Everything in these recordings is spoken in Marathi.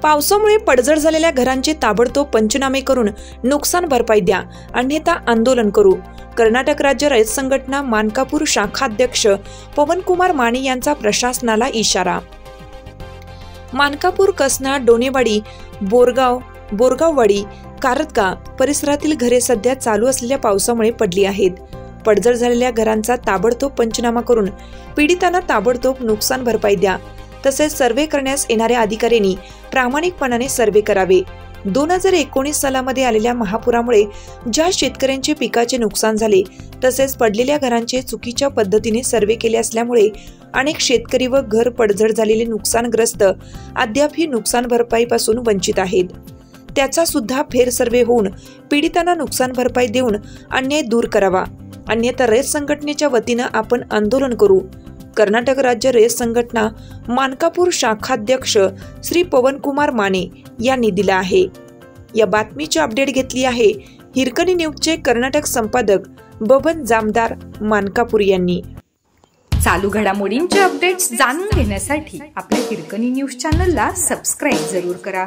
पावसामुळे पडझड झालेल्या घरांचे ताबडतोब पंचनामे करून नुकसान भरपाई द्या, अन्यथा आंदोलन करू. कर्नाटक राज्य रयत संघटना मानकापूर शाखाध्यक्ष पवनकुमार माने यांचा प्रशासनाला इशारा. मानकापूर, कसना, डोनेवाडी, बोरगाववाडी, कारतगा परिसरातील घरे सध्या चालू असलेल्या पावसामुळे पडली आहेत. पडझड झालेल्या घरांचा ताबडतोब पंचनामा करून पीडितांना ताबडतोब नुकसान भरपाई द्या. तसेच सर्वे करण्यास येणाऱ्या अधिकाऱ्यांनी प्रामाणिकपणाने सर्वे करावे. 2019 सालामध्ये आलेल्या महापुरामुळे ज्या शेतकऱ्यांचे पिकाचे नुकसान झाले, तसेच पडलेल्या घरांचे चुकीच्या पद्धतीने सर्वे केले असल्यामुळे अनेक शेतकरी व घर पडझड झालेले नुकसानग्रस्त अद्यापही नुकसान भरपाईपासून वंचित आहेत. त्याचा सुद्धा फेर सर्वे होऊन पीडितांना नुकसान भरपाई देऊन अन्याय दूर करावा, अन्यथा रयत संघटनेच्या वतीनं आपण आंदोलन करू. कर्नाटक राज्य रयत संघटना मानकापूर शाखाध्यक्ष श्री पवनकुमार माने यांनी दिला आहे. या बातमीची अपडेट घेतली आहे हिरकणी न्यूजचे कर्नाटक संपादक बबन जामदार मानकापूर यांनी. चालू घडामोडींचे अपडेट्स जाणून घेण्यासाठी आपल्या हिरकणी न्यूज चॅनलला सबस्क्राईब जरूर करा.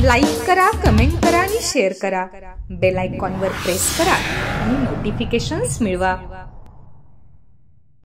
लाईक करा, कमेंट करा आणि शेअर करा. बेल आयकॉनवर प्रेस करा आणि नोटिफिकेशन्स मिळवा.